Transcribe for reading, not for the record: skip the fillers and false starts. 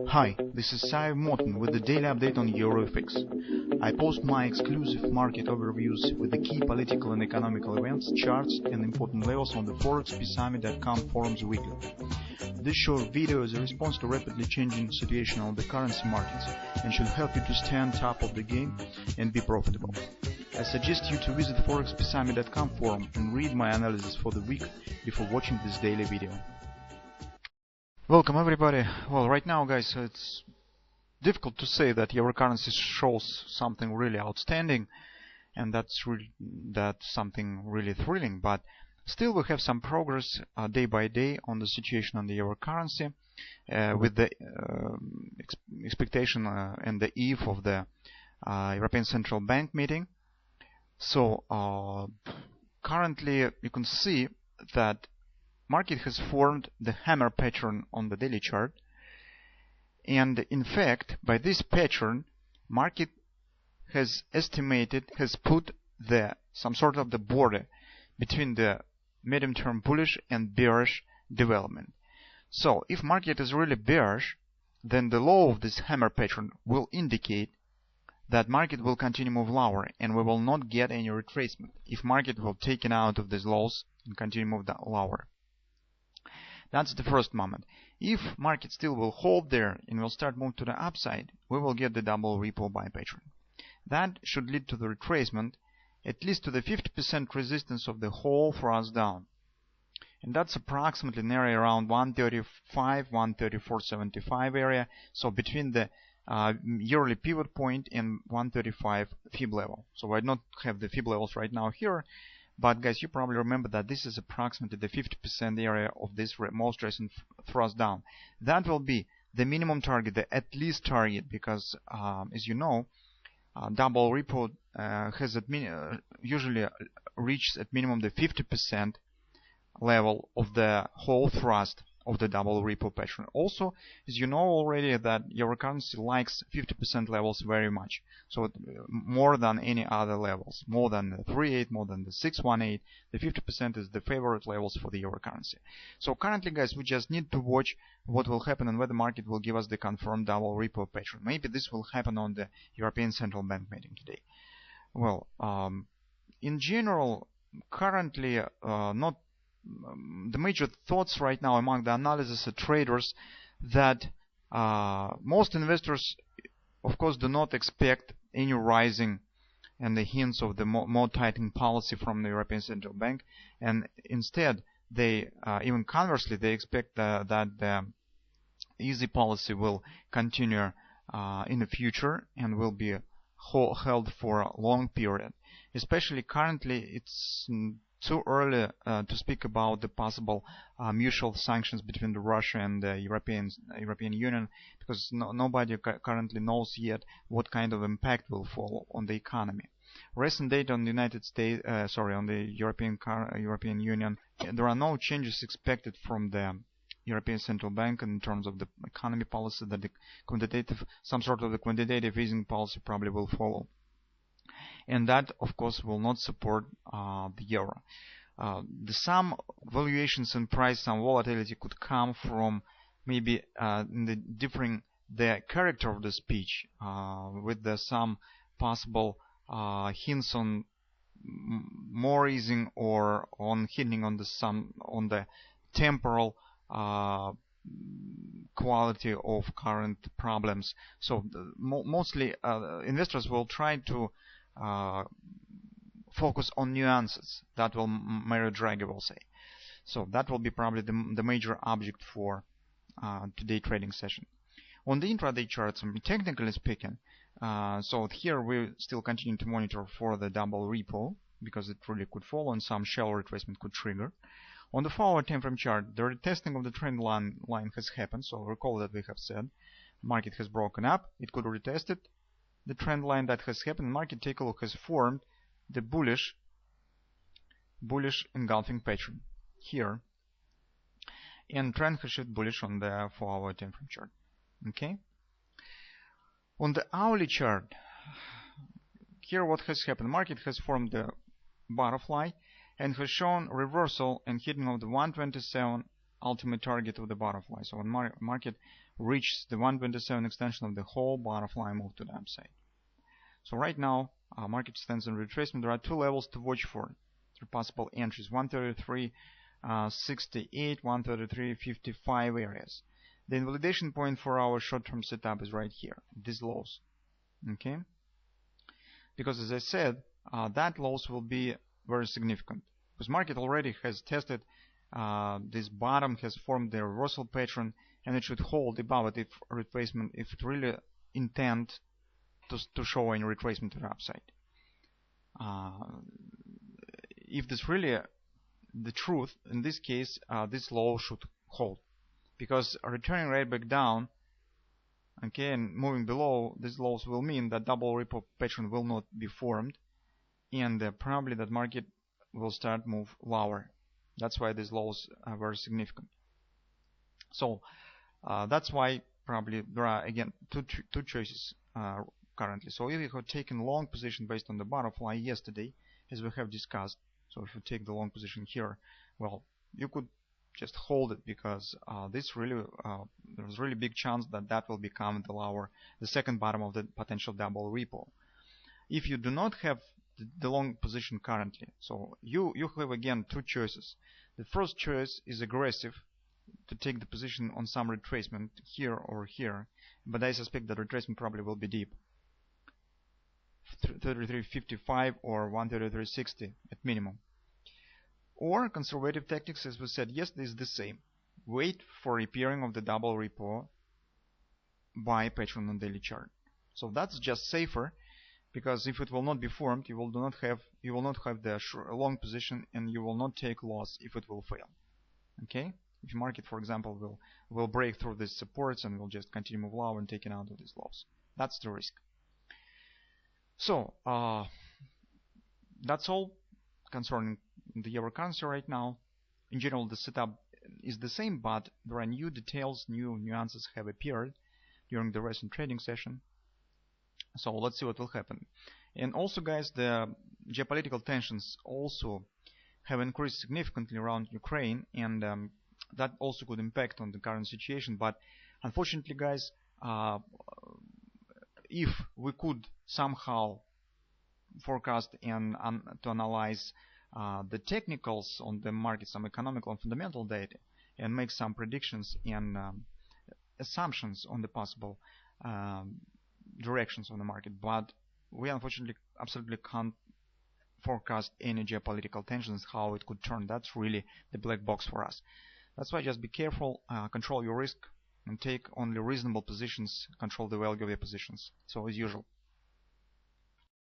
Hi, this is Sive Morten with the daily update on EuroFX. I post my exclusive market overviews with the key political and economical events, charts and important levels on the ForexPeaceArmy.com forums weekly. This short video is a response to rapidly changing situation on the currency markets and should help you to stay on top of the game and be profitable. I suggest you to visit the ForexPeaceArmy.com forum and read my analysis for the week before watching this daily video. Welcome everybody. Well, right now guys, it's difficult to say that your currency shows something really outstanding, and that's something really thrilling, but still we have some progress day by day on the situation on the euro currency with the expectation and the eve of the European Central Bank meeting. So currently you can see that market has formed the hammer pattern on the daily chart, and in fact by this pattern market has put some sort of the border between the medium-term bullish and bearish development. So if market is really bearish, then the low of this hammer pattern will indicate that market will continue to move lower and we will not get any retracement if market will take it out of these lows and continue to move lower. That's the first moment. If market still will hold there and will start moving to the upside, we will get the double repo buy pattern. That should lead to the retracement at least to the 50% resistance of the whole thrust down. And that's approximately an area around 135, 134.75 area. So between the yearly pivot point and 135 fib level. So I don't have the fib levels right now here. But guys, you probably remember that this is approximately the 50% area of this most recent thrust down. That will be the minimum target, the at least target, because as you know, double repo has usually reaches at minimum the 50% level of the whole thrust of the double repo pattern. Also, as you know already, that your currency likes 50% levels very much. So more than any other levels, more than the 3.8, more than the 6.18, the 50% is the favorite levels for the euro currency. So currently, guys, we just need to watch what will happen and whether the market will give us the confirmed double repo pattern. Maybe this will happen on the European Central Bank meeting today. Well, in general, currently not the major thoughts right now among the analysis and traders that most investors of course do not expect any rising and the hints of the more tightening policy from the European Central Bank, and instead they even conversely they expect that the easy policy will continue in the future and will be held for a long period. Especially currently it's too early to speak about the possible mutual sanctions between Russia and the European Union, because nobody currently knows yet what kind of impact will fall on the economy. Recent data on the on the European Union, there are no changes expected from the European Central Bank in terms of the economy policy. That some sort of the quantitative easing policy probably will follow. And that, of course, will not support the euro. Some valuations in price, some volatility could come from maybe in the differing the character of the speech, with some possible hints on more easing or on hitting on the temporal quality of current problems. So mostly investors will try to focus on nuances that will Mario Draghi will say. So that will be probably the major object for today's trading session. On the intraday charts, technically speaking, so here we still continue to monitor for the double repo because it really could fall and some shallow retracement could trigger. On the forward time frame chart, the retesting of the trend line has happened. So recall that we have said market has broken up, it could retest it. The trend line that has happened, market take a look, has formed the bullish engulfing pattern here, and trend has shifted bullish on the 4-hour time frame chart. Okay. On the hourly chart, here what has happened, market has formed the butterfly and has shown reversal and hitting of the 127 ultimate target of the butterfly. So when market reaches the 127 extension of the whole butterfly, move to the upside. So right now, market stands in retracement. There are two levels to watch for through possible entries: 133.68, 133.55 areas. The invalidation point for our short-term setup is right here, these lows. Okay, because as I said, that loss will be very significant, because market already has tested this bottom, has formed the reversal pattern, and it should hold above it if retracement, if it really intend to show any retracement to the upside. If this really the truth, in this case, this low should hold, because returning right back down, okay, and moving below these lows will mean that double ripple pattern will not be formed, and probably that market will start move lower. That's why these lows are very significant. So that's why probably there are again two choices currently. So if you have taken long position based on the butterfly yesterday, as we have discussed, so if you take the long position here, well, you could just hold it, because this really there's really big chance that that will become the second bottom of the potential double ripple. If you do not have the long position currently, so you have again two choices. The first choice is aggressive, to take the position on some retracement here or here, but I suspect that retracement probably will be deep, 33.55 or 133.60 at minimum. Or conservative tactics, as we said yesterday, is the same. Wait for appearing of the double ripple by pattern on daily chart. So that's just safer, because if it will not be formed, you will not have the long position, and you will not take loss if it will fail. Okay? If market, for example, will break through these supports and will just continue move lower and taking out of these lows, that's the risk. So that's all concerning the euro currency right now. In general, the setup is the same, but there are new details, new nuances have appeared during the recent trading session. So let's see what will happen. And also, guys, the geopolitical tensions also have increased significantly around Ukraine, and that also could impact on the current situation. But unfortunately, guys, if we could somehow forecast and to analyze the technicals on the market, some economical and fundamental data, and make some predictions and assumptions on the possible directions on the market, but we unfortunately absolutely can't forecast any geopolitical tensions, how it could turn. That's really the black box for us. That's why just be careful, control your risk, and take only reasonable positions, control the value of your positions. So as usual,